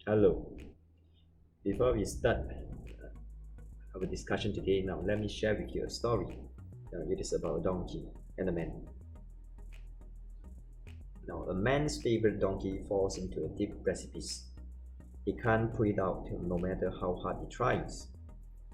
Hello. Before we start our discussion today, now let me share with you a story. It is about a donkey and a man. Now, a man's favorite donkey falls into a deep precipice. He can't pull it out no matter how hard he tries.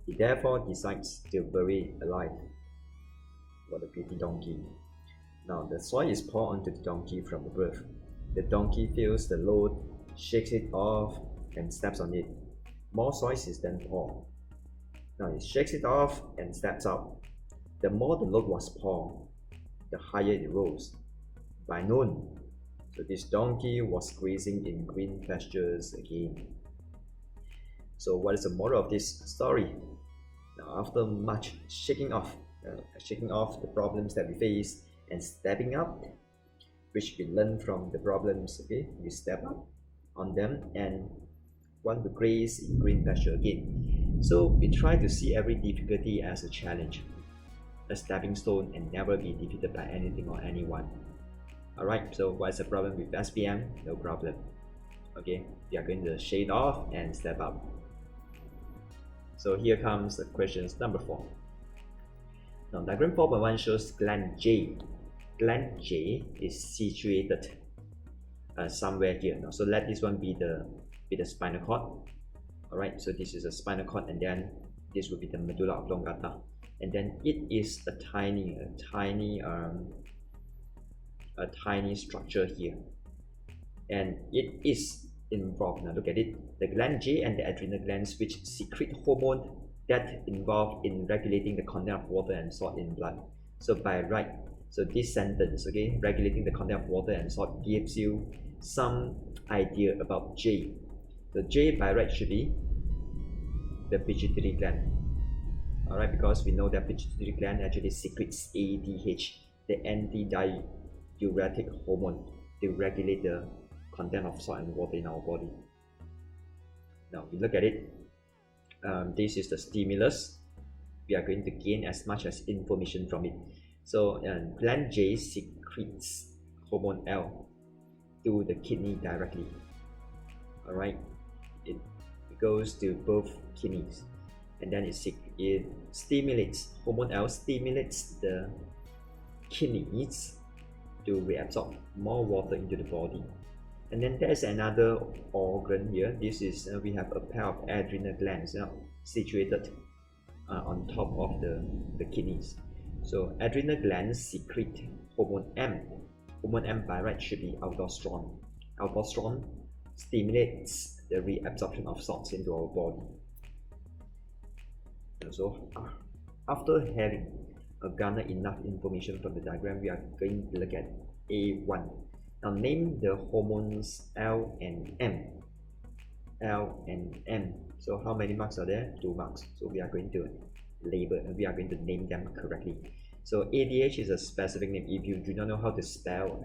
He therefore decides to bury it alive. What a pretty donkey. Now, the soil is poured onto the donkey from above. The donkey feels the load, shakes it off, and steps on it. More soil is then poured. Now it shakes it off and steps out. The more the load was poured, the higher it rose. By noon, so this donkey was grazing in green pastures again. So what is the moral of this story? Now after much shaking off the problems that we face and stepping up, which we learn from the problems, okay, we step up on them and want to graze in green pasture again. So we try to see every difficulty as a challenge, a stepping stone, and never be defeated by anything or anyone. Alright, so what's the problem with SPM? No problem. Okay, we are going to shade off and step up. So here comes the questions number 4. Now diagram 4.1 shows gland J. Gland J is situated somewhere here. Now, so let this one be the spinal cord. Alright, so this is a spinal cord, and then this will be the medulla oblongata, and then it is a tiny structure here, and it is involved. Now look at it, the gland J and the adrenal glands, which secrete hormone that involved in regulating the content of water and salt in blood. So by right, so this sentence, okay, regulating the content of water and salt, gives you some idea about J. The J by right should be the pituitary gland. Alright, because we know that pituitary gland actually secretes ADH, the anti-diuretic hormone, to regulate the content of salt and water in our body. Now we look at it. This is the stimulus. We are going to gain as much as information from it. So gland J secretes hormone L to the kidney directly. Alright, it goes to both kidneys, and then it stimulates, hormone L stimulates the kidneys to reabsorb more water into the body. And then there's another organ here. This is we have a pair of adrenal glands situated on top of the kidneys. So adrenal glands secrete hormone M. Hormone M by right should be aldosterone. Aldosterone stimulates the reabsorption of salts into our body. So after having garnered enough information from the diagram, we are going to look at A1. Now name the hormones L and M. L and M. So how many marks are there? 2 marks. So we are going to name them correctly. So ADH is a specific name. If you do not know how to spell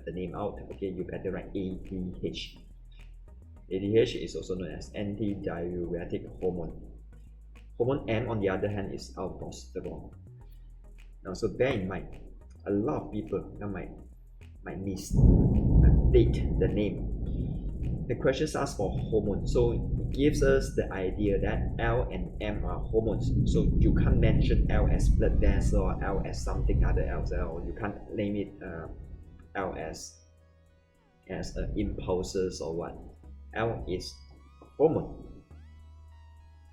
the name out, okay, you better write ADH. ADH is also known as anti-diuretic hormone. Hormone M, on the other hand, is aldosterone. Now, so bear in mind, a lot of people might mistake the name. The questions ask for hormone, so it gives us the idea that L and M are hormones. So you can't mention L as blood vessel or L as something other else, or you can't name it L as impulses or what. L is hormone.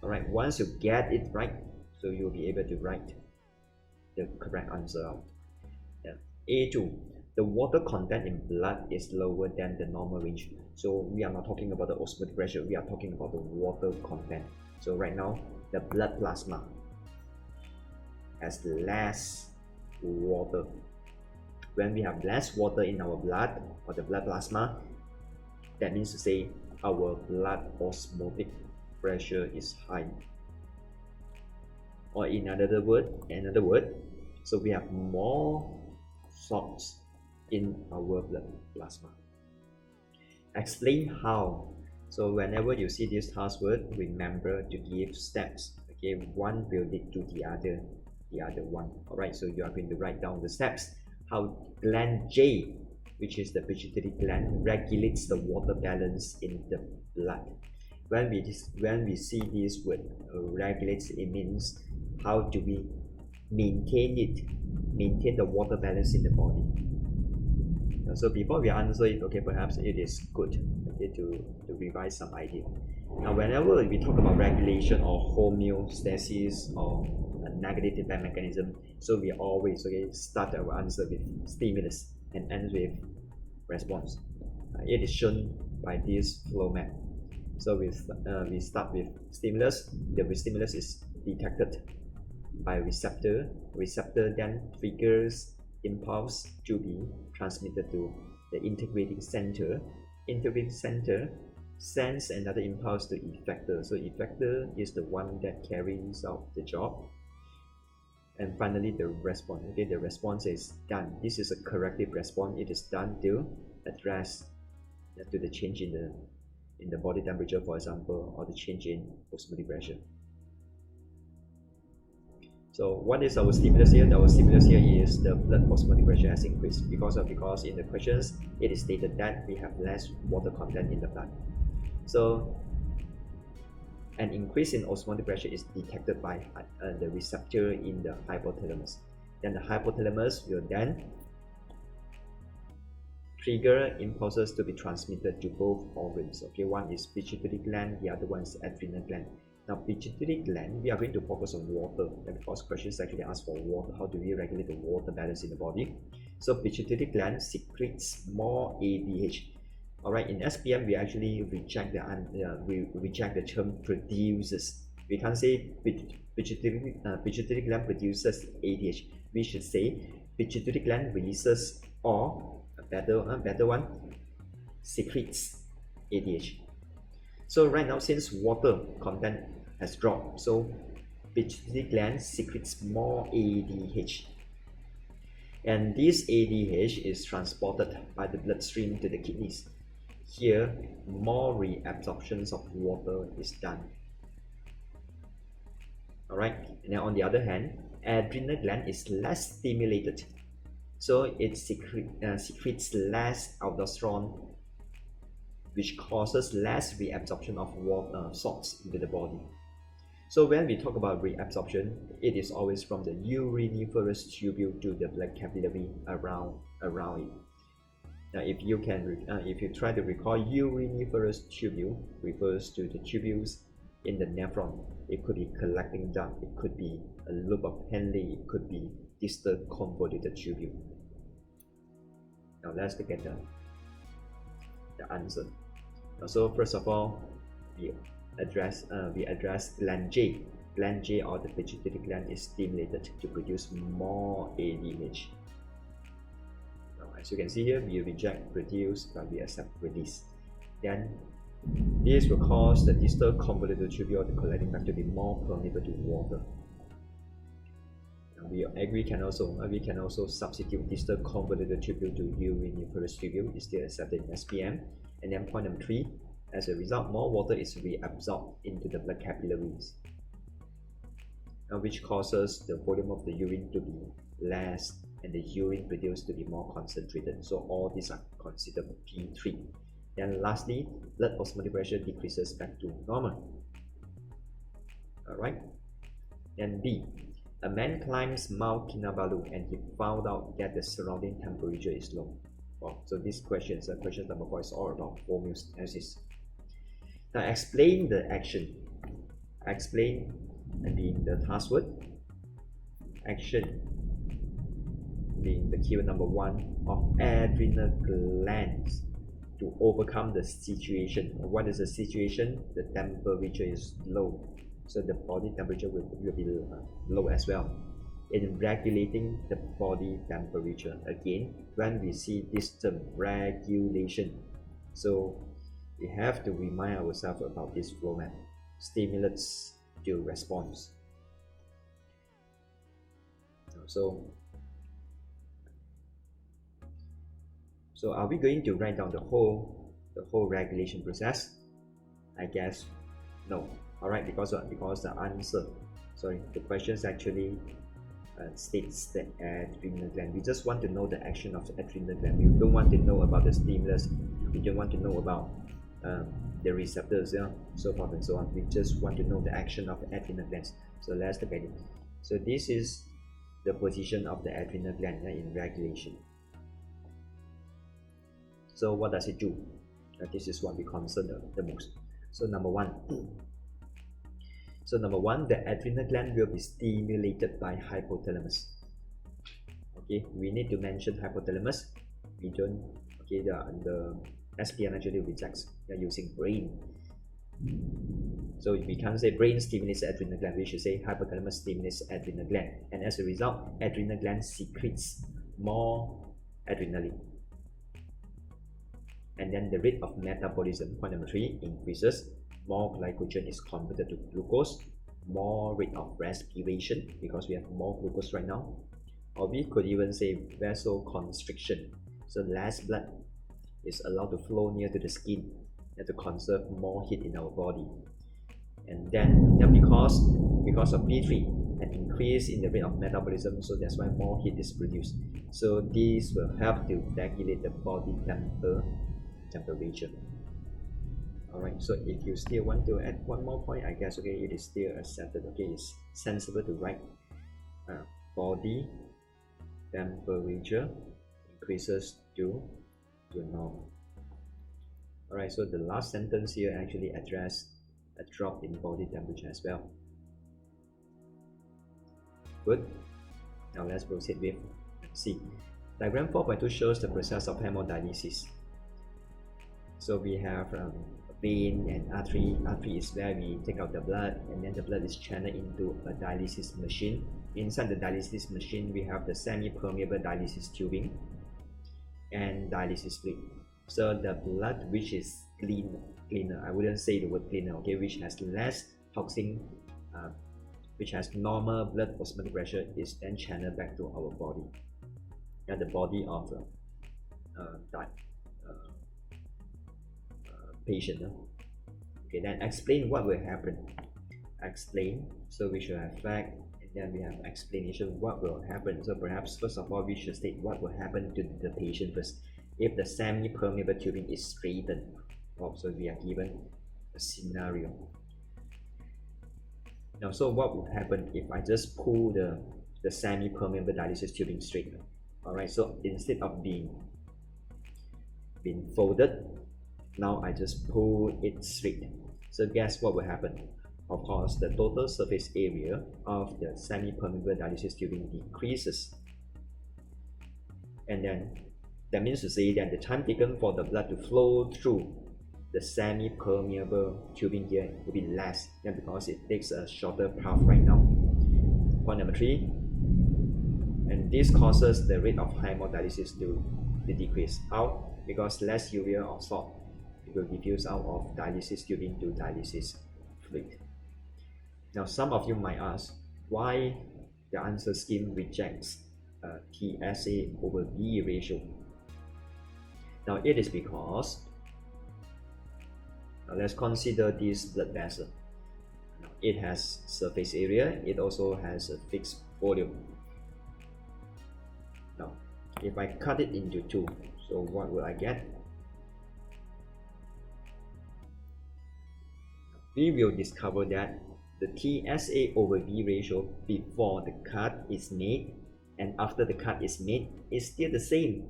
Alright, once you get it right, so you'll be able to write the correct answer out. A2, the water content in blood is lower than the normal range. So we are not talking about the osmotic pressure, we are talking about the water content. So right now, the blood plasma has less water. When we have less water in our blood or the blood plasma, that means to say our blood osmotic pressure is high. Or in another word, so we have more salts in our blood plasma. Explain how. So whenever you see this task word, remember to give steps. Okay, one will lead to the other one. Alright, so you are going to write down the steps how gland J which is the pituitary gland, regulates the water balance in the blood. When we see this word regulates, it means how do we maintain the water balance in the body. So before we answer it, okay, perhaps it is good, okay, to revise some idea. Now, whenever we talk about regulation or homeostasis or a negative feedback mechanism, so we always start our answer with stimulus and end with response. It is shown by this flow map. So we start with stimulus. The stimulus is detected by receptor. Receptor then triggers impulse to be transmitted to the integrating center. Integrating center sends another impulse to effector. So effector is the one that carries out the job. And finally, the response. Okay, the response is done. This is a corrective response. It is done to address to the change in the body temperature, for example, or the change in osmotic pressure. So what is our stimulus here? Our stimulus here is the blood osmotic pressure has increased because in the questions it is stated that we have less water content in the blood. So an increase in osmotic pressure is detected by the receptor in the hypothalamus. Then the hypothalamus will then trigger impulses to be transmitted to both organs. Okay, one is pituitary gland, the other one is adrenal gland. Now, pituitary gland, we are going to focus on water, because questions actually ask for water. How do we regulate the water balance in the body? So, pituitary gland secretes more ADH. Alright, in SPM, we actually reject the term produces. We can't say pituitary gland produces ADH. We should say pituitary gland releases, or a better one, secretes ADH. So right now, since water content has dropped, so pituitary gland secretes more ADH, and this ADH is transported by the bloodstream to the kidneys. Here, more reabsorptions of water is done. Alright, and then on the other hand, adrenal gland is less stimulated, so it secretes less aldosterone, which causes less reabsorption of water salts into the body. So when we talk about reabsorption, it is always from the uriniferous tubule to the blood capillary around it. Now, if you try to recall, uriniferous tubule refers to the tubules in the nephron. It could be collecting duct, it could be a loop of Henle, it could be distal convoluted tubule. Now let's look at the answer. So first of all, we address gland J. Gland J, or the pituitary gland, is stimulated to produce more ADH. Now, as you can see here, we reject produce, but we accept release. Then this will cause the distal convoluted tubule, the collecting duct, to be more permeable to water. Now, we agree we can also substitute distal convoluted tubule to uriniferous tubule. Is still accepted in SPM. And then point number 3, as a result, more water is reabsorbed into the blood capillaries, which causes the volume of the urine to be less and the urine produced to be more concentrated. So all these are considered P3. Then lastly, blood osmotic pressure decreases back to normal. Alright. Then B, a man climbs Mount Kinabalu and he found out that the surrounding temperature is low. Well, so this question number 4 is all about homeostasis. Now explain the action. Explain being the task word. Action being the keyword number 1 of adrenal glands to overcome the situation. What is the situation? The temperature is low, so the body temperature will be low as well. In regulating the body temperature, again, when we see this term regulation, so we have to remind ourselves about this flow map: stimulus to response. So are we going to write down the whole regulation process? I guess no. Alright, because the answer, the questions actually states the adrenal gland. We just want to know the action of the adrenal gland. We don't want to know about the stimulus. We don't want to know about the receptors, so forth and so on. We just want to know the action of the adrenal glands. So let's look at it. So this is the position of the adrenal gland in regulation. So what does it do? This is what we concern the most. So number one, the adrenal gland will be stimulated by hypothalamus. Okay, we need to mention hypothalamus. We don't. Okay, the SPM actually rejects. We are using brain. So we can't say brain stimulates adrenal gland. We should say hypothalamus stimulates adrenal gland, and as a result, adrenal gland secretes more adrenaline. And then the rate of metabolism, point number 3, increases. More glycogen is converted to glucose, more rate of respiration because we have more glucose right now. Or we could even say vasoconstriction, so less blood is allowed to flow near to the skin and to conserve more heat in our body. And then because of P3, an increase in the rate of metabolism, so that's why more heat is produced. So this will help to regulate the body temperature. Alright, so if you still want to add one more point, I guess okay, it is still accepted. Okay, it's sensible to write body temperature increases to normal. Alright, so the last sentence here actually address a drop in body temperature as well. Good. Now let's proceed with C. Diagram 4.2 shows the process of hemodialysis. So we have vein and artery. Artery is where we take out the blood, and then the blood is channeled into a dialysis machine. Inside the dialysis machine, we have the semi-permeable dialysis tubing and dialysis fluid. So the blood which is cleaner, I wouldn't say the word cleaner, okay, which has less toxin, which has normal blood osmotic pressure, is then channeled back to our body, and the body of the patient. Okay, then explain what will happen. Explain, so we should have fact, and then we have explanation what will happen. So perhaps first of all we should state what will happen to the patient first. If the semi-permeable tubing is straightened, so we are given a scenario. Now, so what would happen if I just pull the semi-permeable dialysis tubing straight? Alright, so instead of being folded, now I just pull it straight. So guess what will happen? Of course, the total surface area of the semi-permeable dialysis tubing decreases. And then that means to say that the time taken for the blood to flow through the semi-permeable tubing here will be less, because it takes a shorter path right now. Point number 3, and this causes the rate of hemodialysis to decrease. How? Because less urea or salt will diffuse out of dialysis tubing to dialysis fluid. Now, some of you might ask why the answer scheme rejects TSA over V ratio. Now, it is because, now let's consider this blood vessel. Now, it has surface area, it also has a fixed volume. Now, if I cut it into 2, so what will I get? We will discover that the TSA over V ratio before the cut is made and after the cut is made is still the same.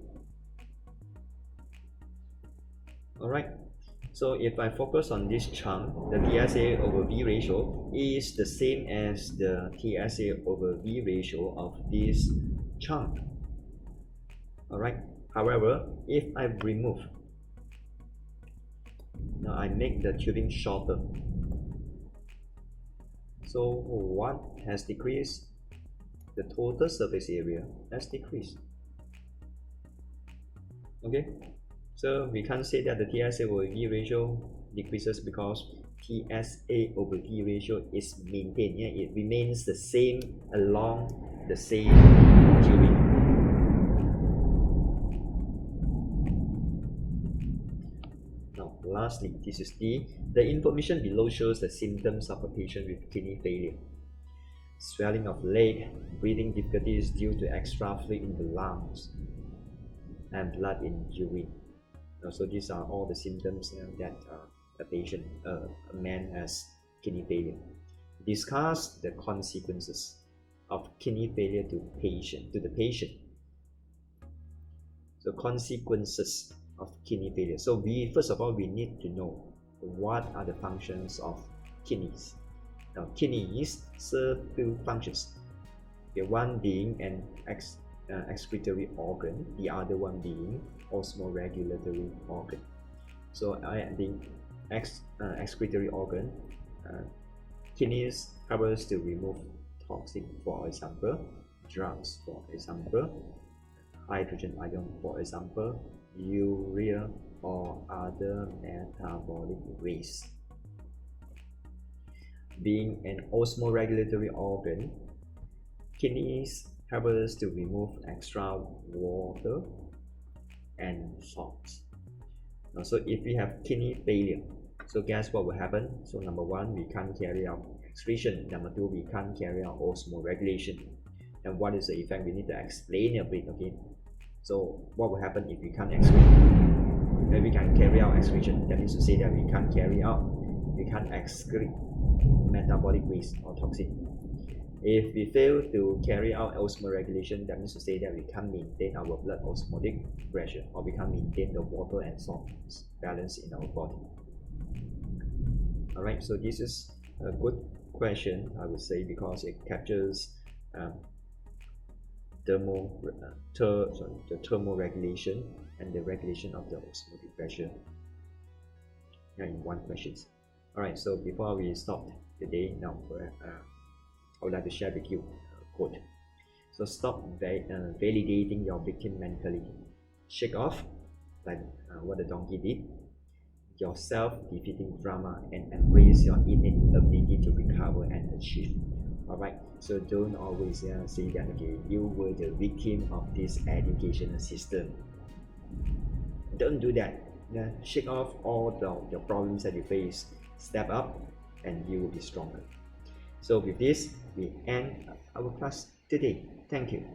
Alright, so if I focus on this chunk, the TSA over V ratio is the same as the TSA over V ratio of this chunk. Alright, however, if I remove, now I make the tubing shorter. So what has decreased? The total surface area has decreased. Okay, so we can't say that the TSA over V ratio decreases because TSA over V ratio is maintained. Yeah, it remains the same along the same tubing. Now, lastly, this is D. The information below shows the symptoms of a patient with kidney failure. swelling of leg, breathing difficulties due to extra fluid in the lungs, and blood in urine. So these are all the symptoms that a patient, a man has kidney failure. Discuss the consequences of kidney failure to the patient. So consequences of kidney failure. So first of all we need to know what are the functions of kidneys. Now kidneys serve two functions. One being an excretory organ, the other one being osmoregulatory organ. So the excretory organ, kidneys helps to remove toxin, for example, drugs, for example, hydrogen ion, for example, urea or other metabolic waste. Being an osmoregulatory organ, kidneys help us to remove extra water and salts. So if we have kidney failure, so guess what will happen? So number one, we can't carry out excretion. Number two, we can't carry out osmoregulation. And what is the effect? We need to explain a bit, okay? So what will happen if we can't excrete? If we can carry out excretion, that means to say that we can't excrete metabolic waste or toxin. If we fail to carry out osmoregulation, that means to say that we can't maintain our blood osmotic pressure, or we can't maintain the water and salt balance in our body. Alright, so this is a good question, I would say, because it captures the thermoregulation and the regulation of the osmotic pressure in one question. Alright, so before we stop today, now I would like to share with you a quote. So stop validating your victim mentally. Shake off, like what the donkey did, your self-defeating drama, and embrace your innate ability to recover and achieve. Alright, so don't always say that you were the victim of this educational system. Don't do that. Shake off all the problems that you face. Step up and you will be stronger. So with this, we end our class today. Thank you.